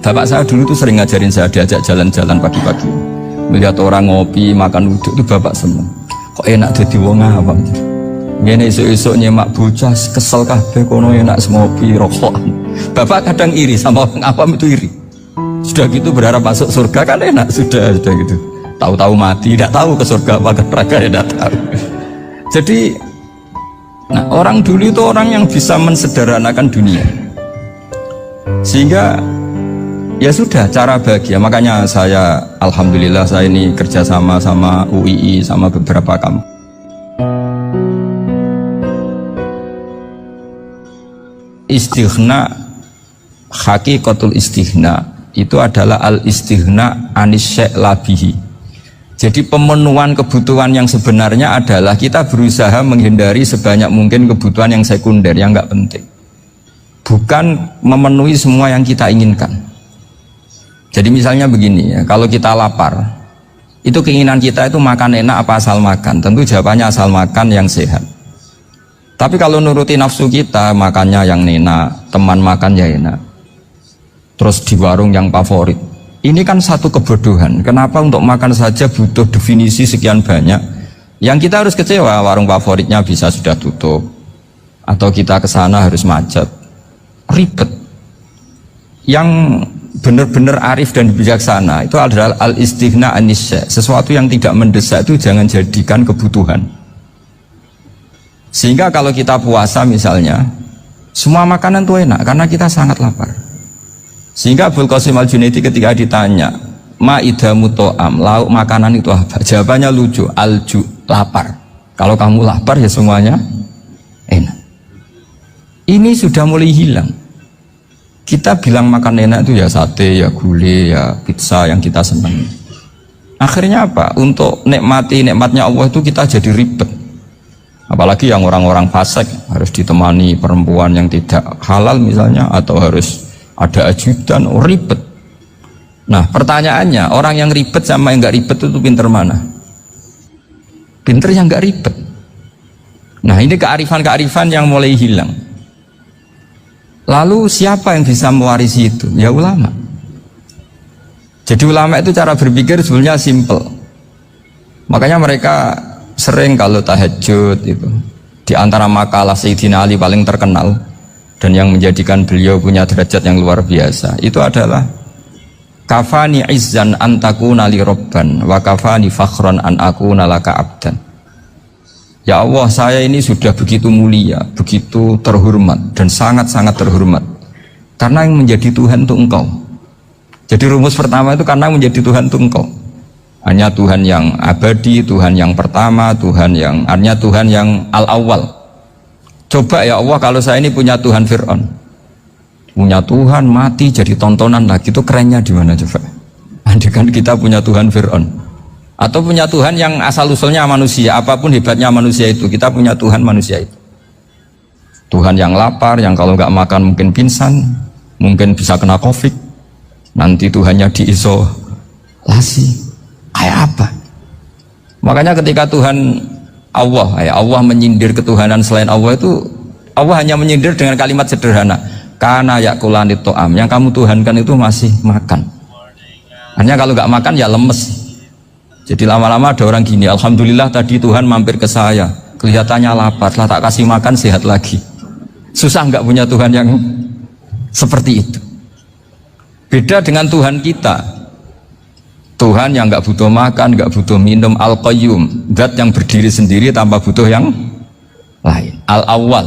Bapak saya dulu tuh sering ngajarin saya, diajak jalan-jalan pagi-pagi. Melihat orang ngopi, makan uduk itu bapak seneng. Kok enak jadi wong awam. Ngene esuk-esuk nyemak bocah kesel kabeh kono enak ngopi rokok. Bapak kadang iri sama orang awam itu iri. Sudah gitu berharap masuk surga kan enak, sudah gitu. Tahu-tahu mati, tidak tahu ke surga apa ke neraka, tidak tahu. Jadi nah, orang dulu itu orang yang bisa mensederhanakan dunia. Sehingga ya sudah cara bahagia. Makanya saya alhamdulillah saya ini kerjasama sama UII sama beberapa kampus. Istighna, hakikatul istighna itu adalah al-istighna anis syai' labihi. Jadi pemenuhan kebutuhan yang sebenarnya adalah kita berusaha menghindari sebanyak mungkin kebutuhan yang sekunder, yang nggak penting. Bukan memenuhi semua yang kita inginkan. Jadi misalnya begini ya, kalau kita lapar, itu keinginan kita itu makan enak apa asal makan? Tentu jawabannya asal makan yang sehat. Tapi kalau nuruti nafsu kita, makannya yang enak, teman makan ya enak, terus di warung yang favorit. Ini kan satu kebodohan. Kenapa untuk makan saja butuh definisi sekian banyak? Yang kita harus kecewa, warung favoritnya bisa sudah tutup, atau kita ke sana harus macet, ribet. Yang benar-benar arif dan bijaksana itu adalah al-istighna anisya. Sesuatu yang tidak mendesak itu jangan jadikan kebutuhan. Sehingga kalau kita puasa misalnya, semua makanan itu enak karena kita sangat lapar. Sehingga Abul Qasim Al-Junaidi ketika ditanya, ma'idamu to'am, lauk makanan itu apa? Jawabannya lucu, alju, lapar. Kalau kamu lapar ya semuanya enak. Ini sudah mulai hilang. Kita bilang makan enak itu ya sate, ya gulai, ya pizza yang kita senang. Akhirnya apa? Untuk nikmati nikmatnya Allah itu kita jadi ribet. Apalagi yang orang-orang fasik harus ditemani perempuan yang tidak halal misalnya, atau harus ada ajudan, ribet. Nah pertanyaannya, orang yang ribet sama yang nggak ribet itu pinter mana? Pinter yang nggak ribet. Nah ini kearifan-kearifan yang mulai hilang. Lalu siapa yang bisa mewarisi itu? Ya ulama. Jadi ulama itu cara berpikir sebenarnya simple. Makanya mereka sering kalau tahajud itu, di antara makalah Sayyidina Ali paling terkenal dan yang menjadikan beliau punya derajat yang luar biasa itu adalah kafani izzan antakuna li robban wa kafani fakhran an akuna laka abdan. Ya Allah, saya ini sudah begitu mulia, begitu terhormat dan sangat-sangat terhormat karena yang menjadi Tuhan itu Engkau. Jadi rumus pertama itu karena menjadi Tuhan itu Engkau. Hanya Tuhan yang abadi, Tuhan yang pertama, hanya Tuhan yang al-awwal. Coba ya Allah, kalau saya ini punya Tuhan Fir'aun, punya Tuhan mati jadi tontonan lagi, itu kerennya di mana coba? Andaikan kita punya Tuhan Fir'aun, atau punya Tuhan yang asal-usulnya manusia, apapun hebatnya manusia itu, kita punya Tuhan manusia itu. Tuhan yang lapar, yang kalau nggak makan mungkin pingsan, mungkin bisa kena COVID, nanti Tuhannya diisolasi. Kayak apa? Makanya ketika Tuhan Allah menyindir ketuhanan selain Allah itu, Allah hanya menyindir dengan kalimat sederhana, karena yakulanit to'am, yang kamu tuhankan itu masih makan. Hanya kalau nggak makan ya lemes. Jadi lama-lama ada orang gini, alhamdulillah tadi Tuhan mampir ke saya, kelihatannya lapar, setelah tak kasih makan sehat lagi. Susah nggak punya Tuhan yang seperti itu. Beda dengan Tuhan kita. Tuhan yang nggak butuh makan, nggak butuh minum, al-qayyum, zat yang berdiri sendiri tanpa butuh yang lain, al-awwal.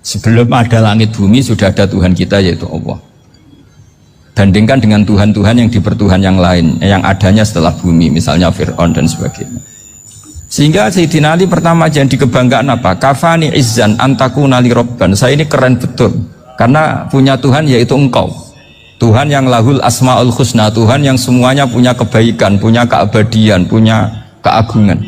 Sebelum ada langit bumi sudah ada Tuhan kita, yaitu Allah. Bandingkan dengan Tuhan-Tuhan yang dipertuhan yang lain, yang adanya setelah bumi, misalnya Fir'aun dan sebagainya. Sehingga Sayyidina Ali pertama jadi kebanggaan apa? Kafani izzan antakuna li robban. Saya ini keren betul karena punya Tuhan yaitu Engkau. Tuhan yang lahul asma'ul husna, Tuhan yang semuanya punya kebaikan, punya keabadian, punya keagungan.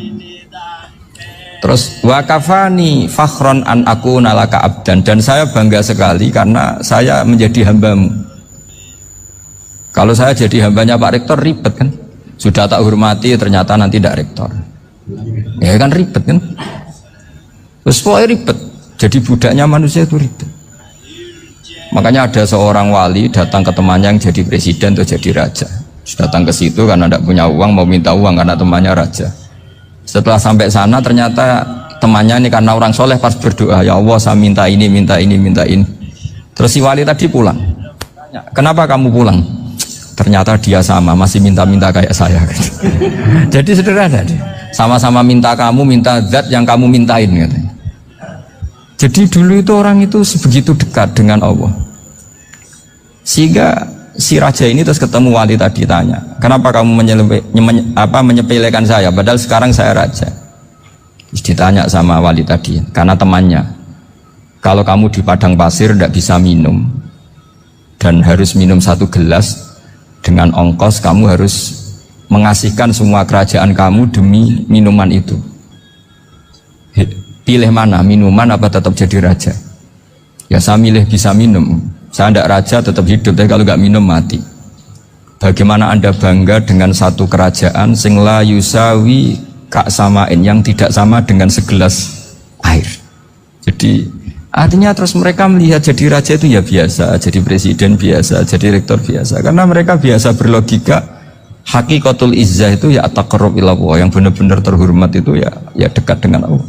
Terus wa kafani fakhron an akuna laka abdan, dan saya bangga sekali karena saya menjadi hambamu. Kalau saya jadi hambanya Pak Rektor ribet kan, sudah tak hormati ternyata nanti tidak rektor, ya kan ribet kan. Terus pokoknya ribet, jadi budaknya manusia itu ribet. Makanya ada seorang wali datang ke temannya yang jadi presiden atau jadi raja. Datang ke situ karena tidak punya uang, mau minta uang karena temannya raja. Setelah sampai sana ternyata temannya ini karena orang soleh pas berdoa, ya Allah saya minta ini, minta ini, minta ini. Terus si wali tadi pulang. Kenapa kamu pulang? Ternyata dia sama, masih minta-minta kayak saya. Jadi sederhana deh. Sama-sama minta kamu, minta zat yang kamu mintain katanya. Jadi dulu itu orang itu sebegitu dekat dengan Allah. Sehingga si raja ini terus ketemu wali tadi tanya, kenapa kamu menyepelekan saya padahal sekarang saya raja? Terus ditanya sama wali tadi, karena temannya, kalau kamu di padang pasir tidak bisa minum dan harus minum 1 gelas, dengan ongkos kamu harus mengasihkan semua kerajaan kamu demi minuman itu. Pilih mana, minuman apa tetap jadi raja? Ya saya milih bisa minum. Saya tidak raja tetap hidup, tapi kalau nggak minum mati. Bagaimana Anda bangga dengan satu kerajaan sing la yusawi kak samain, yang tidak sama dengan segelas air? Jadi artinya terus mereka melihat jadi raja itu ya biasa, jadi presiden biasa, jadi rektor biasa, karena mereka biasa berlogika. Hakikatul izzah itu ya taqarrub ila Allah, yang benar-benar terhormat itu ya dekat dengan Allah.